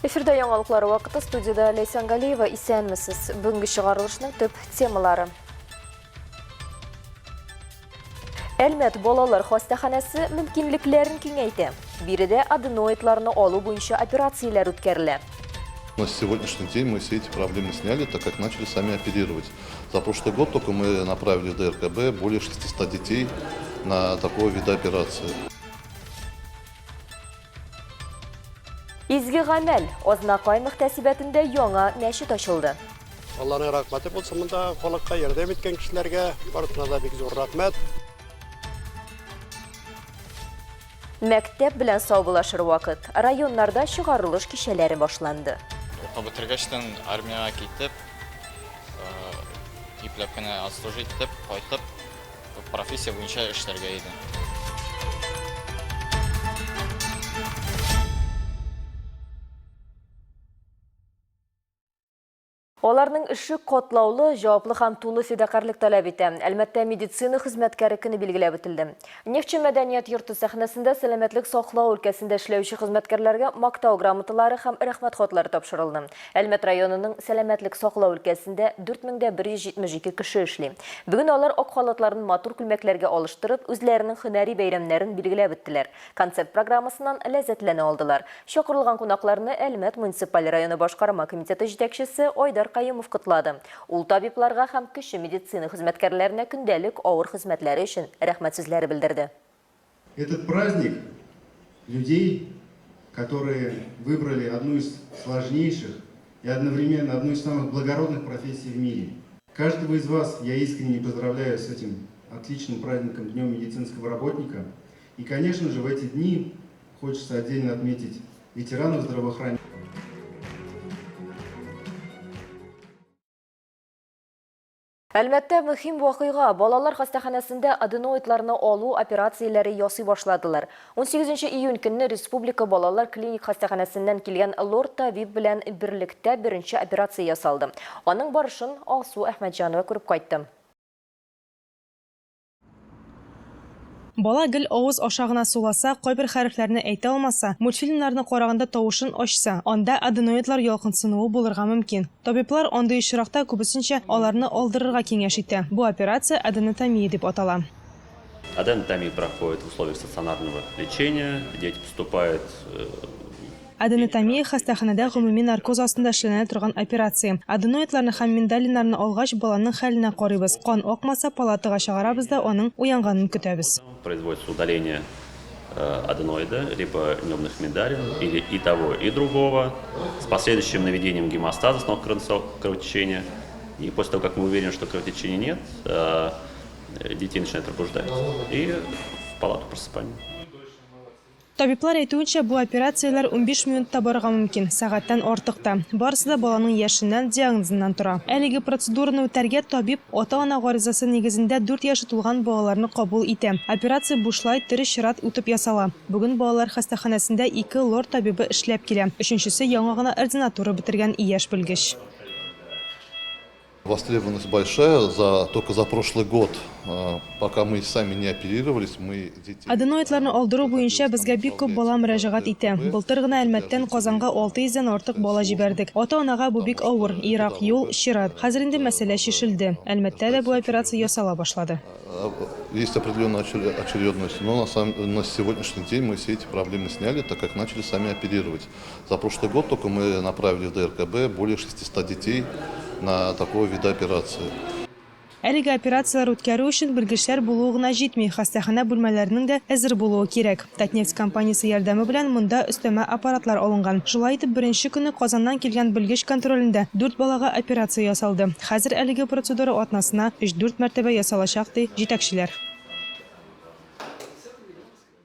Эфирда яңалыклар вакыты, студияда Лейсан Галиева, исәнмесез. Бүгінгі шығарылышның төп темалары. Әлмәт балалар хастаханасы мөмкинлекләрен киңәйтә. Биредә аденоидларны алу буенча операцияләр үткәрелә. На сегодняшний день мы все эти проблемы сняли, так как начали сами оперировать. За прошлый год только мы направили в ДРКБ более 600 детей на такого вида операции. Изге гамәл Ознакай мөхтәсибәтендә яңа мәчет ачылды. Алланың рахмәте булсын, монда халыкка ярдәм иткән кешеләргә барысына да бик зур рәхмәт. Мәктәп белән саубулашыр вакыт. Районнарда чыгарылыш кичәләре башланды. Бітіргештен армияға кетіп, ипләп кенә отслужить итеп, кайтып, профессия буенча эшләргә иде. Оларның эше котлаулы, жауаплы һәм тулы фидакарлык таләп итә. Әлбәттә, медицина хезмәткәре көне билгеләп үтелде. Нефтче мәдәният йорты сәхнәсендә сәламәтлек саклау өлкәсендә эшләүче хезмәткәрләргә мактау грамоталары һәм рәхмәт хатлары тапшырылды. Әлмәт районының сәламәтлек саклау өлкәсендә 4172 кеше эшли. Бүген алар ак халатларын матур күлмәкләргә алыштырып, үзләренең һөнәри бәйрәмнәрен билгеләп үттеләр. Концерт программасыннан ләззәтләнә алдылар. Чакырылган кунакларны Әлмәт муниципаль районы башкарма комитеты җитәкчесе Айдар Кайымов котлады. Ул табибларга һәм кеше медицина хезмәткәрләренә көндәлек авыр хезмәтләре өчен рәхмәт сүзләре белдерде. Этот праздник людей, которые выбрали одну из сложнейших и одновременно одну из самых благородных профессий в мире. Каждого из вас я искренне поздравляю с этим отличным праздником, Днем медицинского работника. И, конечно же, в эти дни хочется отдельно отметить ветеранов здравоохранения. Әлбәттә, мөһим вакыйга балалар хастаханәсендә аденоидларны алу операцияләре ясый башладылар. 18 июнь көнне республика балалар клиник хастаханәсеннән килгән лорд табиб белән берлектә беренче операция ясалды. Аның барышын Алсу Әхмәтҗанова күреп кайтты. Бала гел авыз ашагына суласа, кайбер хәрефләрне әйтә алмаса, мультфильмнарны караганда тавышын ачса, анда аденоидлар ялкынсынуы булырга мөмкин. Табиблар андый очракта күбесенчә аларны алдырырга киңәш итә. Бу операция аденотомия дип атала. Аденотомия проходит в условиях стационарного лечения. Дети поступают. Аденотомия хастаханәдә гомуми наркоз астында эшләнә торган операция. Аденоидларны һәм миндалиннарны алгач, баланың хәленә карыйбыз. Кан акмаса, палатага чыгарабыз да аның уянганын көтәбез. Производится удаление аденоида, либо небных миндалин, или и того, и другого, с последующим наведением гемостаза, снова кровотечения. И после того, как мы уверены, что кровотечения нет, детей начинают пробуждать. И в палату просыпания. Табиблар әйтүенчә, бу операцияләр 15 минутта барырга мөмкин, сәгатьтән артык та. Барысы да баланың яшеннән, диагнозыннан тора. Әлеге процедураны үтәргә табиб ата-ана гаризасы нигезендә 4 яше тулган балаларны кабул итә. Операция бушлай тере чират үтеп ясала. Бүген балалар хастаханәсендә 2 лорд табибы эшләп килә. Өченчесе яңа гына ординатура бетергән яшь белгеч. Востребованность большая, только за прошлый год, пока мы сами не оперировались, мы детей... Аденоидларны алдыру буенча безгә бик күп бала мөрәҗәгать итә. Былтыр гына Әлмәттән Казанга 600-дән артык бала җибәрдек. Ата-анага бу бик авыр, ерак юл, чират. Хәзер инде мәсьәлә шешелде. Әлмәттә дә бу операция ясала башлады. Есть определенная очередность, но на сегодняшний день мы все эти проблемы сняли, так как начали сами оперировать. За прошлый год только мы направили в ДРКБ более 600 детей на такого вида операции. Әлеге операциялар үткәрү өчен белгечләр булуы гына җитми, хастаханә бүлмәләренең дә әзер булуы кирәк. Татнефть компаниясе ярдәме белән монда өстәмә аппаратлар алынган. Шулай итеп, беренче көнне Казаннан килгән белгеч контролендә 4 балага операция ясалды. Хәзер әлеге процедура атнасына 3-4 мәртәбә ясалачак ди җитәкчеләр.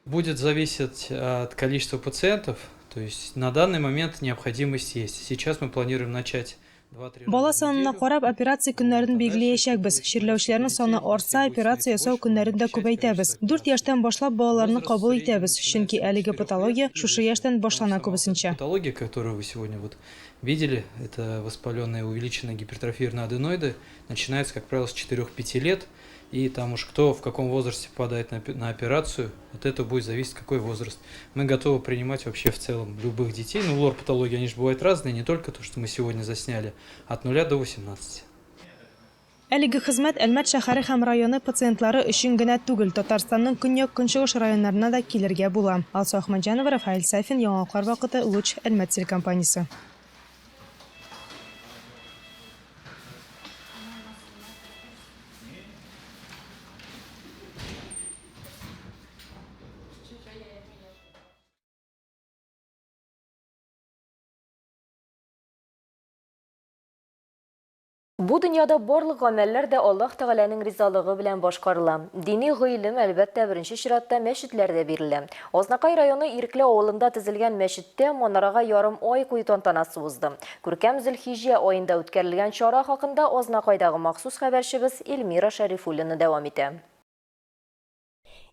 Будет зависеть от количества пациентов, то есть на данный момент необходимость есть. Сейчас мы планируем начать. Бала санына карап операция көннәрен билгеләячәкбез. Чирләүчеләрнең саны артса, операция ясау көннәрен дә күбәйтәбез. 4 яшьтән башлап балаларны кабул итәбез, чөнки әлеге патология шушы яшьтән башлана күбесенчә. Патология, которую вы сегодня видели, это воспаленные увеличенные гипертрофированные аденоиды, начинается, как правило, с 4-5 лет И там уж кто в каком возрасте попадает на операцию, от этого будет зависеть, какой возраст. Мы готовы принимать вообще в целом любых детей. Ну, лор-патологии, они же бывают разные, не только то, что мы сегодня засняли, от 0 до 18. Әлеге хезмәт Әлмәт шәһәре һәм районы пациентлары өчен генә түгел, Татарстанның көньяк көнчыгыш районнарына да килергә була. Алсу Ахмаджанова, Рафаэль Сафин, Яңаклар вакыты, Луч, Әлмәт телекомпаниясе. Бу дөньяда барлык гамәлләр дә Аллаһ Тәгаләнең ризалыгы белән башкарыла. Дини гыйлем әлбәттә беренче чиратта мәчетләрдә бирелә. Азнакай районы Ирекле авылында төзелгән мәчеттә манарага ярым ай куе тантанасы узды. Күркәм Зөлхиҗҗә аенда үткәрелгән чара хакында Азнакайдагы махсус хәбәрчебез Эльмира Шәрифуллина дәвам итә.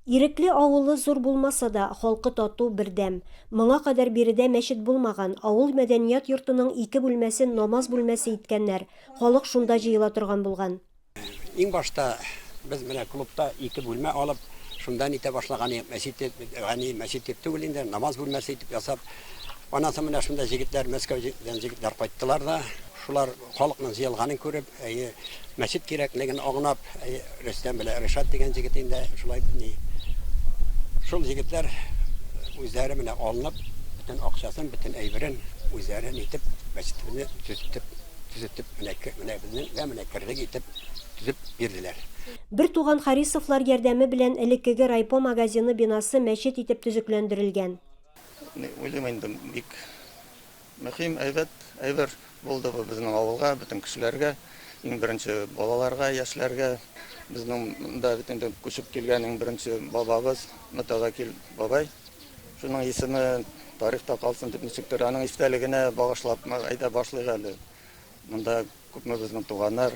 Ирекле авылы зур булмаса да, халкы тату бердәм. Моңа кадәр биредә мәчет булмаган, авыл мәдәният йортының 2 бүлмәсен намаз бүлмәсе иткәннәр. Халык шунда җыела торган булган. Иң башта без менә клубта 2 бүлмә алып, шундан итә башлаган мәчет түгел инде, намаз бүлмәсе итеп ясап, анасы менә шунда җегетләр, Мәскәүдән җегетләр кайттылар да, шулар халыкның җыелганын күреп, мәчет кирәклеген аңлап, Рөстәм белән Ришат дигән җегет инде шулай шул җегетләр үзләре менә алынып, бөтен акчасын, бөтен әйберен үзләре итеп, мәчетне төзетеп, менә кирлек итеп төзеп бирделәр. Бер туган Харисовлар ярдәме белән элеккеге райпо магазины бинасы мәчет итеп төзекләндерелгән. Уйлыйм инде, бик мөһим, әйбер булды бу безнең авылга, бөтен кешеләргә, иң беренче балаларга, яшьләргә. Безнең да бит инде күчеп килгән иң беренче бабабыз, Мөтәвәкил бабай. Шуның исеме тарихта калсын дип ничектер, аның истәлегенә багышлап әйдә башлыйк әле. Монда күпме безнең туганнар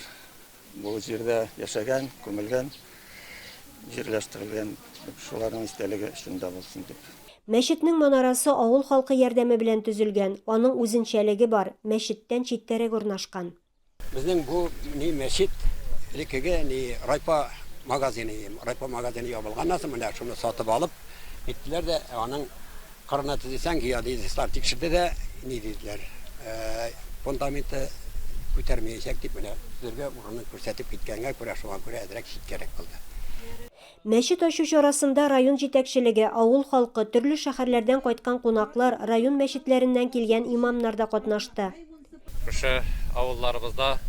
бу җирдә яшәгән, күмелгән, җирләштерелгән, шуларның истәлеге өчен дә булсын дип. Мәчетнең манарасы авыл халкы ярдәме белән төзелгән. Аның үзенчәлеге бар, мәчеттән читтәрәк урнашкан. Безнең бу мәчет элеккеге райпо магазины ябылганнан соң менә шуны сатып алып иттеләр дә, аның кырына төзисәң, геодезистлар тикшерде дә, ни диделәр, фундаменты күтәрмәячәк дип менә безгә урынны күрсәтеп киткәнгә күрә, шуңа күрә әдрәк кирәк булды. Мәчет ачу чарасында район җитәкчелеге, авыл халкы, төрле шәһәрләрдән кайткан кунаклар, район мәчетләреннән килгән имамнар да катнашты. Ошо авылларыбызда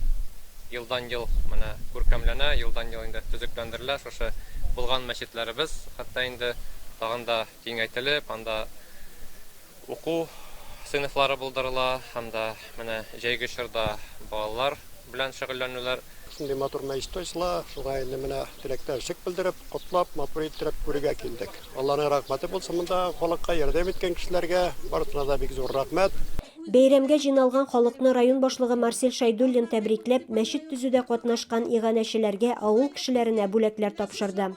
елдан-ел менә күркәмләнә, елдан-ел инде төзекләндерелә. Ошо булган мәчетләребез хәтта инде тагын да киңәйтелеп, анда уку сыйныфлары булдырыла, һәм дә менә җәйге чорда балалар белән шөгыльләнүләр. Шундый матур мәчет ачыла, шуңа инде менә теләктәшлек белдереп, котлап, матур иттереп күрергә килдек. Алланың рәхмәте булсын, монда халыкка ярдәм иткән кешеләргә барысына да бик зур рәхмәт. Бәйрәмгә җыйналган халыкны район башлыгы Марсель Шайдуллин тәбрикләп, мәчет төзүдә катнашкан иганәчеләргә, авыл кешеләренә бүләкләр тапшырды.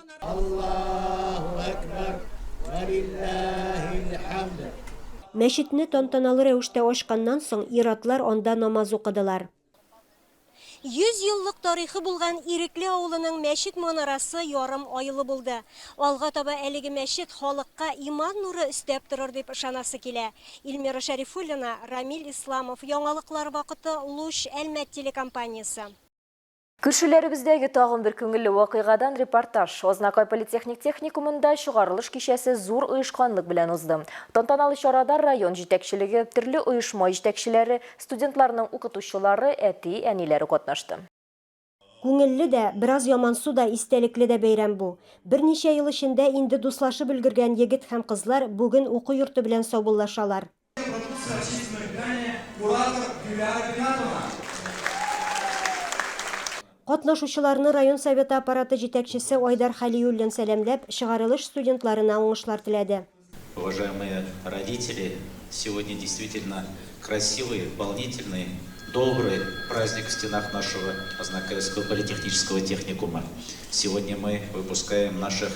Мәчетне тантаналы рәвештә ачканнан соң ир-атлар анда намаз укыдылар. 100 еллык тарихы булган Ирекле авылының мәчет манарасы ярым айлы булды. Алга таба әлеге мәчет халыкка иман нуры өстәп торыр дип ышанасы килә. Эльмира Шәрифуллина, Рамил Исламов, Яңалыклар вакыты, Луч, Әлмәт телекомпаниясе. Кешеләребездәге тагын бер күңелле вакыйгадан репортаж. Азнакай политехник техникумында чыгарылыш кичәсе зур оешканлык белән узды. Тантаналы чарада район җитәкчелеге, төрле оешма җитәкчеләре, студентларның укытучылары, әти-әниләре катнашты. Күңелле дә, бераз ямансу да, истәлекле дә бәйрәм бу. Берничә ел эчендә инде дуслашып өлгергән егет һәм кызлар бүген уку йорты белән саубуллашалар. Катнашучыларны район советы аппараты җитәкчесе Айдар Халиуллин сәламләп, чыгарылыш студентларына уңышлар теләде. Уважаемые родители, сегодня действительно красивый, волнительный, добрый праздник в стенах нашего Азнакайского политехнического техникума. Сегодня мы выпускаем наших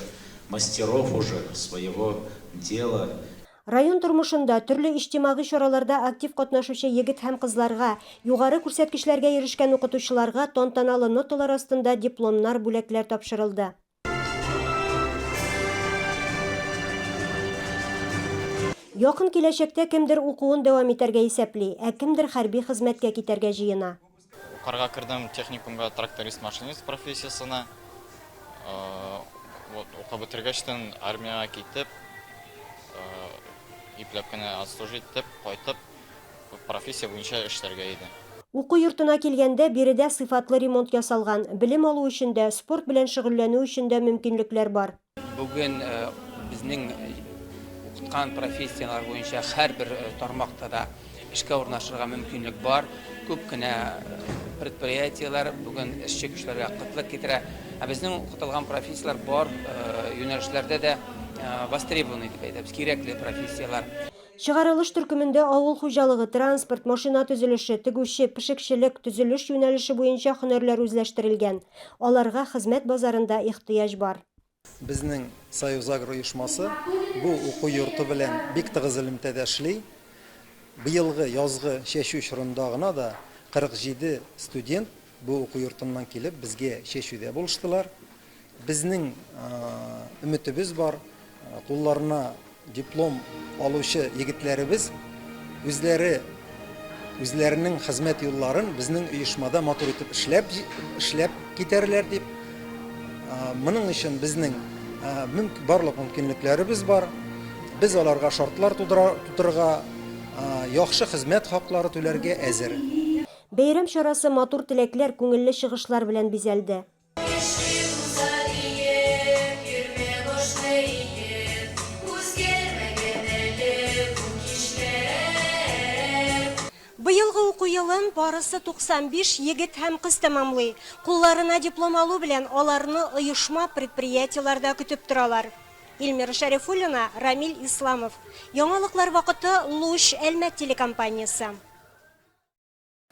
мастеров уже своего дела. Район тормышында төрле иҗтимагый чараларда актив катнашучы егет һәм кызларга, югары күрсәткечләргә ирешкән укытучыларга тантаналы ноталар астында дипломнар, бүләкләр тапшырылды. Якын киләчәктә кемдер укуын дәвам итәргә исәпли, ә кемдер хәрби хезмәткә китәргә җыена. Укырга кірдім техникумга тракторист-машинист профессиясына. Укып бітіргештен армияға кетіп, ипләп кенә отслужить итеп, кайтып, профессия буенча эшләргә иде. Уку йортына килгәндә биредә сыйфатлы ремонт ясалган, белем алу өчен дә, спорт белән шөгыльләнү өчен дә мөмкинлекләр бар. Бүген безнең укыткан профессиялар буенча һәрбер тармакта да эшкә урнашырга мөмкинлек бар. Күп кенә предприятиялар бүген эшче көчләргә кытлык китерә. Ә безнең укытылган профессиялар бар юнәлешләрдә дә востребованы дип әйтәбез, кирәкле профессиялар. Чыгарылыш төркемендә авыл хуҗалыгы, транспорт, машина төзелеше, тегүче, пешекчелек, төзелеш юнәлеше буенча һөнәрләр үзләштерелгән. Аларга хезмәт базарында ихтыяҗ бар. Безнең Союзагро оешмасы бу уку йорты белән бик тыгыз элемтәдә эшли. Быелгы язгы чәчү чорында гына да 47 студент бу уку йортыннан килеп безгә чәчүдә булыштылар. Безнең өметебез бар, кулларына диплом алучы егетләребез үзләренең хезмәт юлларын безнең оешмада матур итеп эшләп китәрләр дип. Моның өчен безнең барлык мөмкинлекләребез бар. Без аларга шартлар тудырырга, яхшы хезмәт хаклары түләргә әзер. Бәйрәм чарасы матур теләкләр, күңелле чыгышлар белән бизәлде. Быелгы уку елын барысы 95 егет һәм кыз тәмамлый. Кулларына диплом алу белән аларны оешма предприятиеларда көтеп торалар. Илмира Шәрифуллина, Рамил Исламов. Яңалыклар вакыты Луш Әлмәт телекомпаниясы.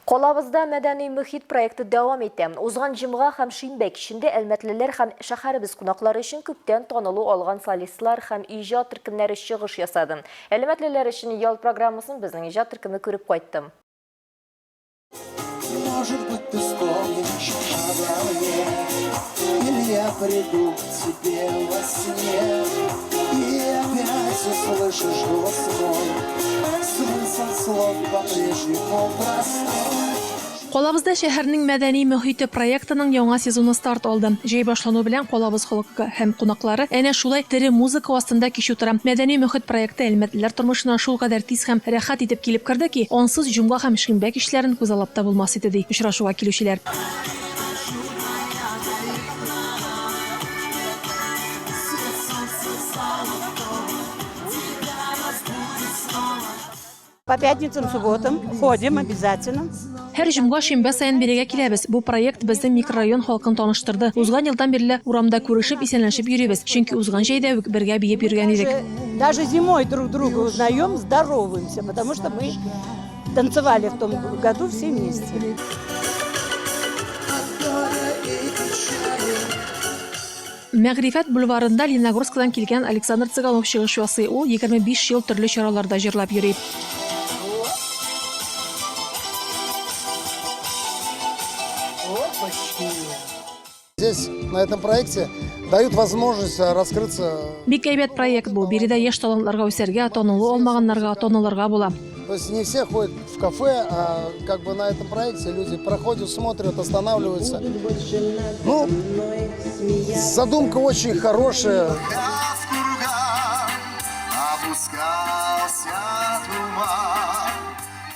Колабызда мәдәни мөхит проекты дәвам итә. Узган җомга һәм шимбә кичендә әлмәтлеләр һәм шәһәребез кунаклары өчен күптән танылу алган солистлар һәм иҗат төркемнәре чыгыш ясады. Әлмәтлеләр өчен ял программасын безнең иҗат төркеме күреп кайттым. Может быть, ты вспомнишь обо мне, или я приду к тебе во сне, и опять услышишь голос мой, смысл слов по-прежнему простой. Колабызда шәһәрнең мәдәни мөхите проектының яңа сезоны старт алды. Җәй башлану белән Колабыз халкы һәм кунаклары әнә шулай тере музыка астында кич утыра. Мәдәни мөхит проекты әлмәтлеләр тормышына шул кадәр тиз һәм рәхәт итеп килеп керде ки, ансыз җомга һәм шимбә кичләрен күз аллапта булмас иде ди очрашуга килүчеләр. По пятницам, субботам ходим обязательно. Һәр җомга шимбә саен бирегә киләбез. Бу проект безнең микрорайон халкын таныштырды. Узган елдан бирле урамда күрешеп, исәнләшеп йөрибез. Чөнки узган җәйдә бергә биеп йөргән идек. Даже зимой друг друга узнаем, здороваемся, потому что мы танцевали в том году все вместе. Мәгърифәт бульварында Леногорскдан килгән Александр Цыганов чыгыш ясый. Ул 25 ел төрле чараларда җырлап йөри. Здесь, на этом проекте, дают возможность раскрыться. Бик әйбәт проект бу. Биредә яшь талантларга үсәргә, танылу алмаганнарга, танылырга була. То есть не все ходят в кафе, а как бы на этом проекте люди проходят, смотрят, останавливаются. Ну, задумка очень хорошая.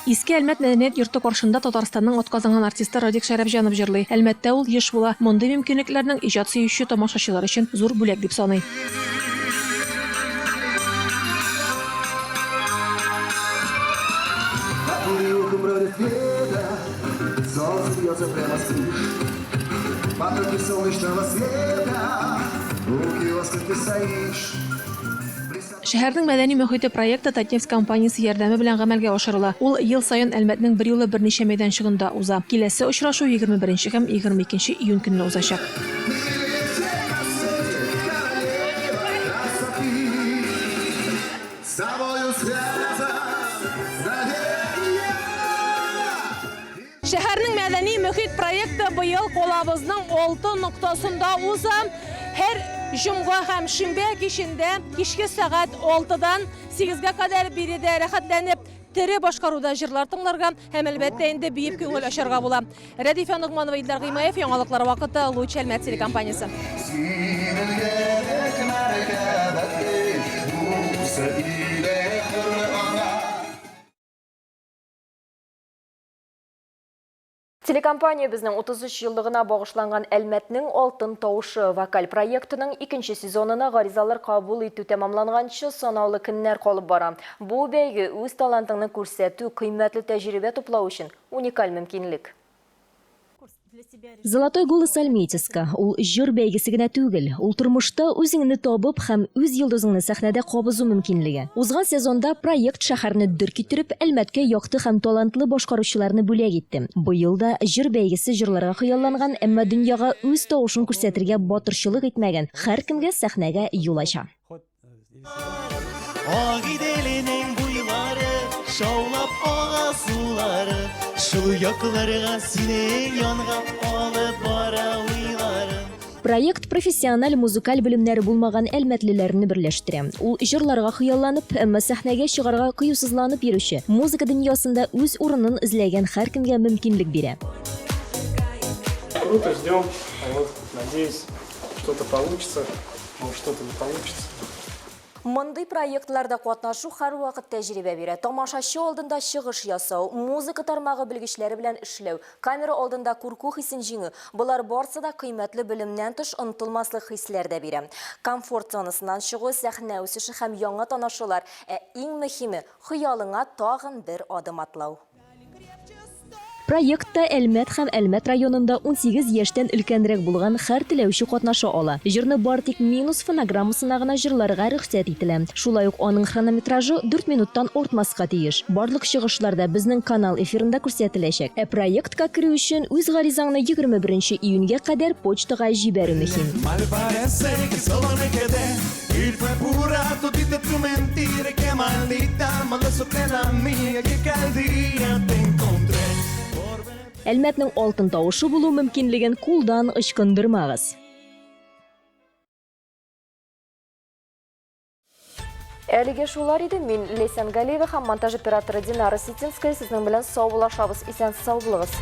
Иске Әлмәт мәдәният йорты каршында Татарстанның атказанган артисты Радик Шәрәфҗанов җырлый. Әлмәттә ул еш була. Мондый мөмкинлекләрнең иҗат сөюче тамашачылар өчен зур бүләк дип саный. Шәһәрнең мәдәни мөхите проекты Татнефть компаниясе ярдәме белән гамәлгә ашырыла. Ул ел саен Әлмәтнең бер юлы берничә мәйданчыгында уза. Киләсе очрашу 21 һәм 22 июнь көнне узачак. С тобою Şəhərinin mədəni mühit proyekti bu yıl qolabızның 6 noktasında uza. Her cümğa hem şimbe kişinde kişki saat 6'dan 8'e kadar biri de rahatlənib tiri başqaruda jırlar tınlarga hem elbette indi büyük köngül aşırğa bula. Radife Nugmanova, İldar Gıymayev, Yoğalıklar Vakıtı, Luç Elmet telekompaniyası. Телекомпания біздің 33 жылдығына бағышланған Әлмәтнің алтын тауышы вокаль проектінің 2-ші сезонына ғаризалар қабыл ету тәмамланғаншы санаулы күннәр қалып бара. Бұл бәйгі өз талантыңны көрсету, қиммәтлі тәжірибе топлау үшін уникаль мөмкинлек. Золотой голос Альметьевска. Ул жыр бәйгесе генә түгел. Ул тормышта үзеңне табып һәм үз йолдызыңны сәхнәдә кабызу мөмкинлеге. Узган сезонда проект шәһәрне дер китереп, Әлмәткә якты һәм талантлы башкаручыларны бүләк итте. Бу елда жыр бәйгесе җырларга хыялланган, әмма дөньяга үз тавышын күрсәтергә батырчылык итмәгән һәркемгә сәхнәгә юл ача. Şaulap ağa suları, şu yaklarga sinen yangan alıp bara uylarım. Проект профессиональ музыкаль белемнәре булмаган әлмәтлеләрне берләштерә. Ул җырларга хыялланып, әмма сәхнәгә чыгарга кыюсызланып йөрүче, музыка дөньясында үз урынын эзләгән һәркемгә мөмкинлек бирә. Круто, ждем. Вот, надеюсь, что-то получится, может, что-то не получится. Мындай проектларда катнашу һәр вакыт тәҗрибә бирә. Тамашачы алдында чыгыш ясау, музыка тармагы белгечләре белән эшләү, камера алдында курку хисен җиңү. Булар барысы да кыйммәтле белемнән тыш онытылмаслык хисләр дә бирә. Комфорт зонасыннан чыгу, сәхнә үсеше һәм яңа танышулар, иң мөһиме хыялыңа тагын бер адым атлау. Проектта Әлмәт һәм Әлмәт районында 18 яшьтән өлкәнрәк булган һәр теләүче катнаша ала. Җырны бар тик минус фонограммасына гына җырларга рөхсәт ителә. Шулай ук аның хронометражы 4 минуттан артмаска тиеш. Барлык чыгышларда безнең канал эфирында күрсәтеләчәк. Проектка керү өчен үз гаризаңны 21 июньгә кадәр почтага җибәрү мөһим. Әлмәтнең алтын тавышы булу мөмкинлеген кулдан ычкындырмагыз. Әлеге шулар иде. Мин Лейсан Галиева һәм монтаж операторы Динара Ситинская сезнең белән сау булашабыз. Исән сау булыгыз.